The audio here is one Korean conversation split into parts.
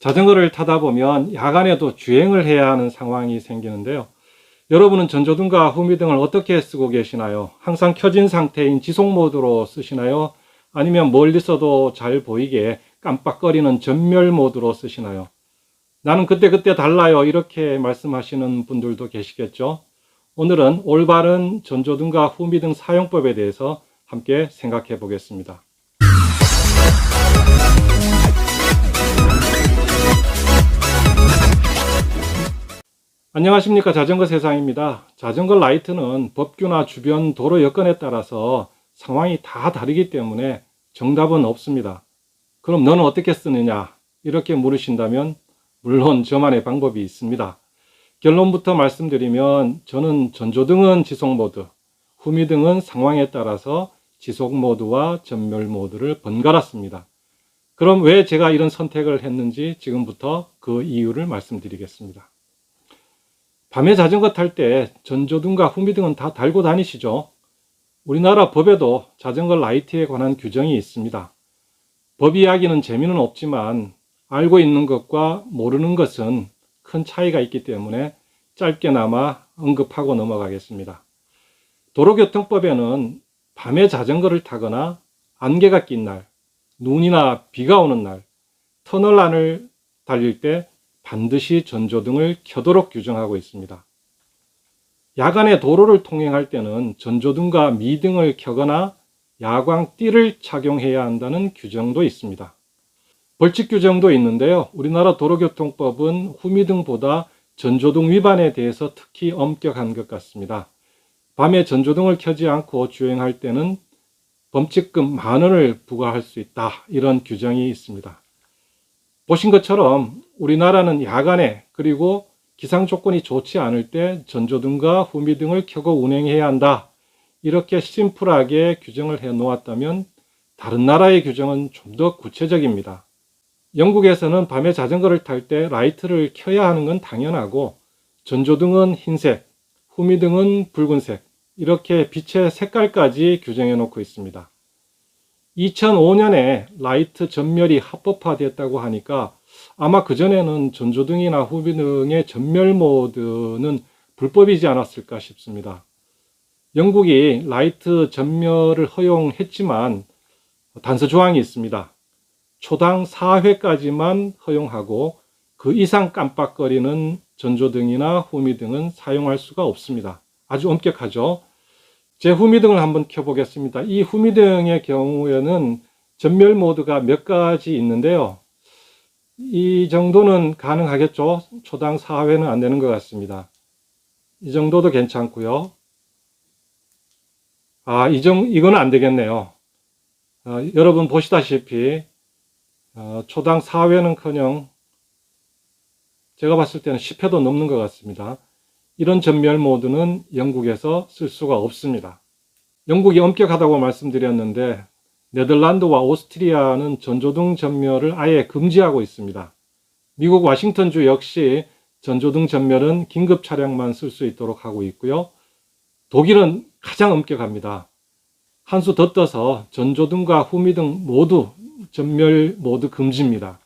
자전거를 타다 보면 야간에도 주행을 해야 하는 상황이 생기는데요. 여러분은 전조등과 후미등을 어떻게 쓰고 계시나요? 항상 켜진 상태인 지속 모드로 쓰시나요? 아니면 멀리서도 잘 보이게 깜빡거리는 전멸 모드로 쓰시나요? 나는 그때그때 달라요, 이렇게 말씀하시는 분들도 계시겠죠. 오늘은 올바른 전조등과 후미등 사용법에 대해서 함께 생각해 보겠습니다. 안녕하십니까, 자전거 세상입니다. 자전거 라이트는 법규나 주변 도로 여건에 따라서 상황이 다 다르기 때문에 정답은 없습니다. 그럼 너는 어떻게 쓰느냐, 이렇게 물으신다면 물론 저만의 방법이 있습니다. 결론부터 말씀드리면 저는 전조등은 지속 모드, 후미등은 상황에 따라서 지속 모드와 전멸 모드를 번갈아 씁니다. 그럼 왜 제가 이런 선택을 했는지 지금부터 그 이유를 말씀드리겠습니다. 밤에 자전거 탈 때 전조등과 후미등은 다 달고 다니시죠? 우리나라 법에도 자전거 라이트에 관한 규정이 있습니다. 법 이야기는 재미는 없지만 알고 있는 것과 모르는 것은 큰 차이가 있기 때문에 짧게나마 언급하고 넘어가겠습니다. 도로교통법에는 밤에 자전거를 타거나 안개가 낀 날, 눈이나 비가 오는 날, 터널 안을 달릴 때 반드시 전조등을 켜도록 규정하고 있습니다. 야간에 도로를 통행할 때는 전조등과 미등을 켜거나 야광띠를 착용해야 한다는 규정도 있습니다. 벌칙 규정도 있는데요. 우리나라 도로교통법은 후미등보다 전조등 위반에 대해서 특히 엄격한 것 같습니다. 밤에 전조등을 켜지 않고 주행할 때는 범칙금 10,000원을 부과할 수 있다, 이런 규정이 있습니다. 보신 것처럼 우리나라는 야간에 그리고 기상 조건이 좋지 않을 때 전조등과 후미등을 켜고 운행해야 한다, 이렇게 심플하게 규정을 해 놓았다면 다른 나라의 규정은 좀 더 구체적입니다. 영국에서는 밤에 자전거를 탈 때 라이트를 켜야 하는 건 당연하고 전조등은 흰색, 후미등은 붉은색, 이렇게 빛의 색깔까지 규정해 놓고 있습니다. 2005년에 라이트 전멸이 합법화됐다고 하니까 아마 그전에는 전조등이나 후미등의 전멸 모드는 불법이지 않았을까 싶습니다. 영국이 라이트 전멸을 허용했지만 단서 조항이 있습니다. 초당 4회까지만 허용하고 그 이상 깜빡거리는 전조등이나 후미등은 사용할 수가 없습니다. 아주 엄격하죠. 제 후미등을 한번 켜보겠습니다. 이 후미등의 경우에는 전멸 모드가 몇 가지 있는데요. 이 정도는 가능하겠죠. 초당 4회는 안 되는 것 같습니다. 이 정도도 괜찮고요. 이건 안 되겠네요. 여러분 보시다시피 초당 4회는커녕 제가 봤을 때는 10회도 넘는 것 같습니다. 이런 전멸 모드는 영국에서 쓸 수가 없습니다. 영국이 엄격하다고 말씀드렸는데 네덜란드와 오스트리아는 전조등 전멸을 아예 금지하고 있습니다. 미국 워싱턴주 역시 전조등 전멸은 긴급 차량만 쓸 수 있도록 하고 있고요. 독일은 가장 엄격합니다. 한 수 더 떠서 전조등과 후미등 모두 전멸 모드 금지입니다.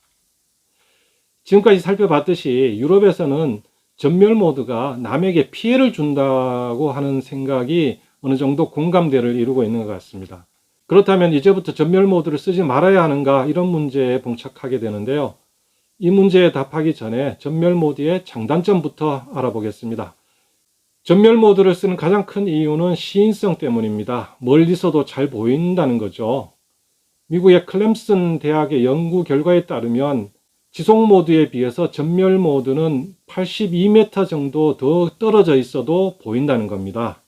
지금까지 살펴봤듯이 유럽에서는 전멸 모드가 남에게 피해를 준다고 하는 생각이 어느 정도 공감대를 이루고 있는 것 같습니다. 그렇다면 이제부터 전멸 모드를 쓰지 말아야 하는가, 이런 문제에 봉착하게 되는데요. 이 문제에 답하기 전에 전멸 모드의 장단점부터 알아보겠습니다. 전멸 모드를 쓰는 가장 큰 이유는 시인성 때문입니다. 멀리서도 잘 보인다는 거죠. 미국의 클램슨 대학의 연구 결과에 따르면 지속 모드에 비해서 전멸 모드는 82m 정도 더 떨어져 있어도 보인다는 겁니다.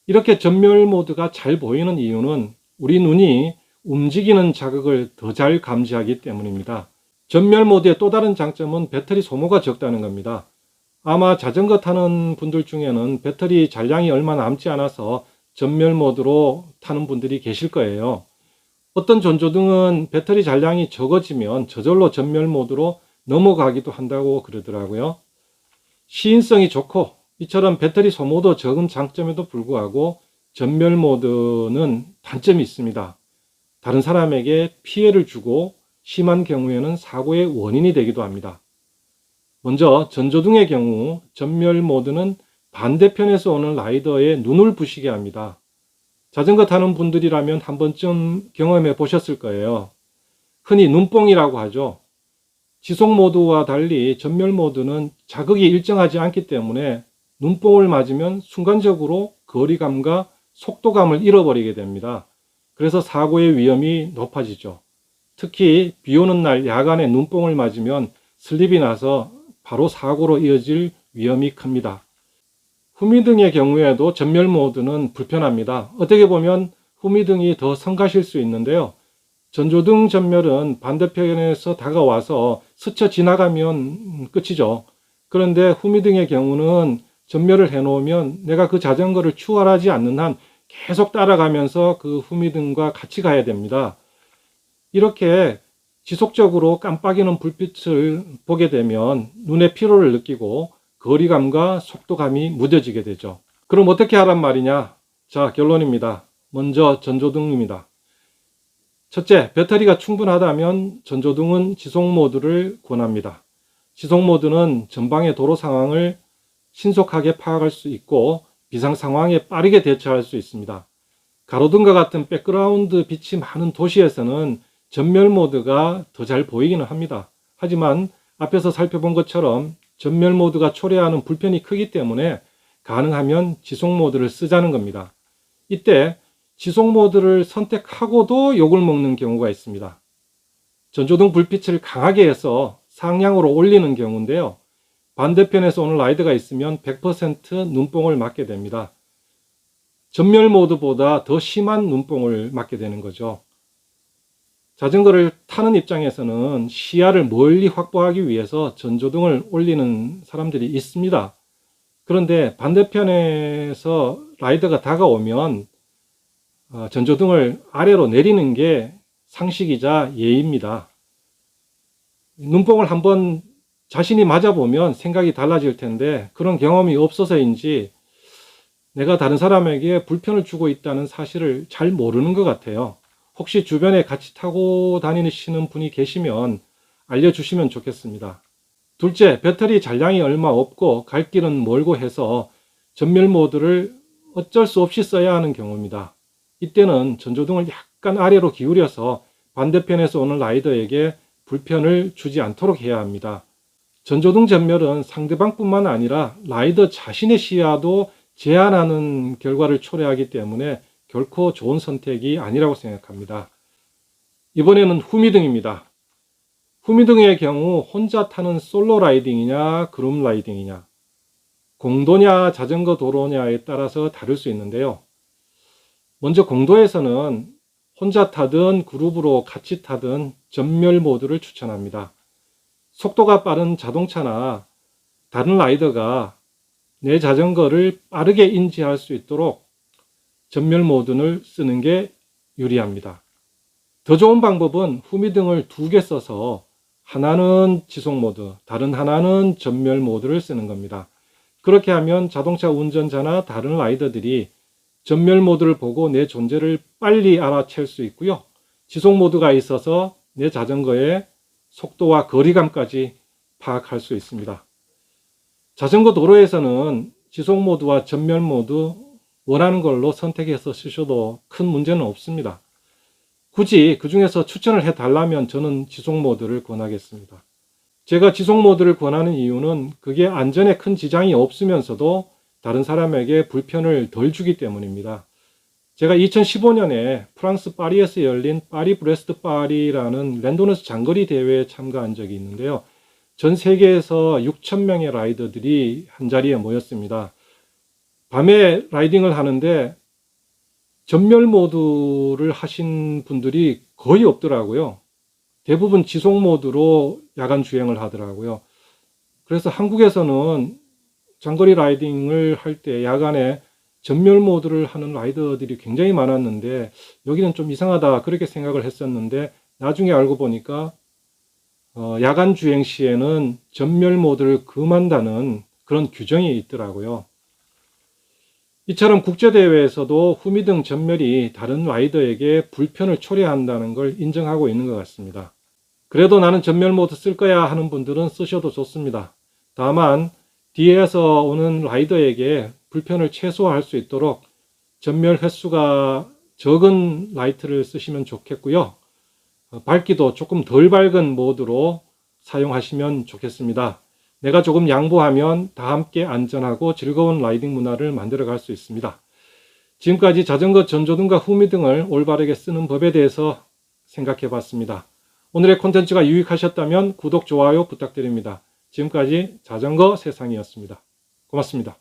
이렇게 전멸 모드가 잘 보이는 이유는 우리 눈이 움직이는 자극을 더 잘 감지하기 때문입니다. 전멸 모드의 또 다른 장점은 배터리 소모가 적다는 겁니다. 아마 자전거 타는 분들 중에는 배터리 잔량이 얼마 남지 않아서 전멸 모드로 타는 분들이 계실 거예요. 어떤 전조등은 배터리 잔량이 적어지면 저절로 전멸 모드로 넘어가기도 한다고 그러더라고요. 시인성이 좋고 이처럼 배터리 소모도 적은 장점에도 불구하고 전멸 모드는 단점이 있습니다. 다른 사람에게 피해를 주고 심한 경우에는 사고의 원인이 되기도 합니다. 먼저 전조등의 경우 전멸 모드는 반대편에서 오는 라이더의 눈을 부시게 합니다. 자전거 타는 분들이라면 한 번쯤 경험해 보셨을 거예요. 흔히 눈뽕이라고 하죠. 지속 모드와 달리 전멸 모드는 자극이 일정하지 않기 때문에 눈뽕을 맞으면 순간적으로 거리감과 속도감을 잃어버리게 됩니다. 그래서 사고의 위험이 높아지죠. 특히 비 오는 날 야간에 눈뽕을 맞으면 슬립이 나서 바로 사고로 이어질 위험이 큽니다. 후미등의 경우에도 전멸 모드는 불편합니다. 어떻게 보면 후미등이 더 성가실 수 있는데요. 전조등 전멸은 반대편에서 다가와서 스쳐 지나가면 끝이죠. 그런데 후미등의 경우는 전멸을 해놓으면 내가 그 자전거를 추월하지 않는 한 계속 따라가면서 그 후미등과 같이 가야 됩니다. 이렇게 지속적으로 깜빡이는 불빛을 보게 되면 눈의 피로를 느끼고 거리감과 속도감이 무뎌지게 되죠. 그럼 어떻게 하란 말이냐? 자, 결론입니다. 먼저 전조등입니다. 첫째, 배터리가 충분하다면 전조등은 지속 모드를 권합니다. 지속 모드는 전방의 도로 상황을 신속하게 파악할 수 있고 비상 상황에 빠르게 대처할 수 있습니다. 가로등과 같은 백그라운드 빛이 많은 도시에서는 전멸 모드가 더 잘 보이기는 합니다. 하지만 앞에서 살펴본 것처럼 전멸 모드가 초래하는 불편이 크기 때문에 가능하면 지속 모드를 쓰자는 겁니다. 이때 지속 모드를 선택하고도 욕을 먹는 경우가 있습니다. 전조등 불빛을 강하게 해서 상향으로 올리는 경우인데요. 반대편에서 오는 라이더가 있으면 100% 눈뽕을 맞게 됩니다. 전멸 모드보다 더 심한 눈뽕을 맞게 되는 거죠. 자전거를 타는 입장에서는 시야를 멀리 확보하기 위해서 전조등을 올리는 사람들이 있습니다. 그런데 반대편에서 라이더가 다가오면 전조등을 아래로 내리는 게 상식이자 예의입니다. 눈뽕을 한번 자신이 맞아보면 생각이 달라질 텐데 그런 경험이 없어서인지 내가 다른 사람에게 불편을 주고 있다는 사실을 잘 모르는 것 같아요. 혹시 주변에 같이 타고 다니시는 분이 계시면 알려주시면 좋겠습니다. 둘째, 배터리 잔량이 얼마 없고 갈 길은 멀고 해서 전멸 모드를 어쩔 수 없이 써야 하는 경우입니다. 이때는 전조등을 약간 아래로 기울여서 반대편에서 오는 라이더에게 불편을 주지 않도록 해야 합니다. 전조등 전멸은 상대방뿐만 아니라 라이더 자신의 시야도 제한하는 결과를 초래하기 때문에 결코 좋은 선택이 아니라고 생각합니다. 이번에는 후미등입니다. 후미등의 경우 혼자 타는 솔로 라이딩이냐 그룹 라이딩이냐 공도냐 자전거 도로냐에 따라서 다를 수 있는데요. 먼저 공도에서는 혼자 타든 그룹으로 같이 타든 전멸 모드를 추천합니다. 속도가 빠른 자동차나 다른 라이더가 내 자전거를 빠르게 인지할 수 있도록 전멸 모드를 쓰는 게 유리합니다. 더 좋은 방법은 후미등을 2개 써서 하나는 지속 모드, 다른 하나는 전멸 모드를 쓰는 겁니다. 그렇게 하면 자동차 운전자나 다른 라이더들이 전멸 모드를 보고 내 존재를 빨리 알아챌 수 있고요. 지속 모드가 있어서 내 자전거의 속도와 거리감까지 파악할 수 있습니다. 자전거 도로에서는 지속 모드와 전멸 모드 원하는 걸로 선택해서 쓰셔도 큰 문제는 없습니다. 굳이 그 중에서 추천을 해달라면 저는 지속 모드를 권하겠습니다. 제가 지속 모드를 권하는 이유는 그게 안전에 큰 지장이 없으면서도 다른 사람에게 불편을 덜 주기 때문입니다. 제가 2015년에 프랑스 파리에서 열린 파리 브레스트 파리라는 랜도너스 장거리 대회에 참가한 적이 있는데요. 전 세계에서 6,000명의 라이더들이 한자리에 모였습니다. 밤에 라이딩을 하는데 전멸 모드를 하신 분들이 거의 없더라고요. 대부분 지속 모드로 야간 주행을 하더라고요. 그래서 한국에서는 장거리 라이딩을 할 때 야간에 전멸 모드를 하는 라이더들이 굉장히 많았는데 여기는 좀 이상하다 그렇게 생각을 했었는데 나중에 알고 보니까 야간 주행 시에는 전멸 모드를 금한다는 그런 규정이 있더라고요. 이처럼 국제대회에서도 후미등 전멸이 다른 라이더에게 불편을 초래한다는 걸 인정하고 있는 것 같습니다. 그래도 나는 전멸 모드 쓸 거야 하는 분들은 쓰셔도 좋습니다. 다만 뒤에서 오는 라이더에게 불편을 최소화할 수 있도록 전멸 횟수가 적은 라이트를 쓰시면 좋겠고요. 밝기도 조금 덜 밝은 모드로 사용하시면 좋겠습니다. 내가 조금 양보하면 다 함께 안전하고 즐거운 라이딩 문화를 만들어 갈 수 있습니다. 지금까지 자전거 전조등과 후미등을 올바르게 쓰는 법에 대해서 생각해 봤습니다. 오늘의 콘텐츠가 유익하셨다면 구독, 좋아요 부탁드립니다. 지금까지 자전거 세상이었습니다. 고맙습니다.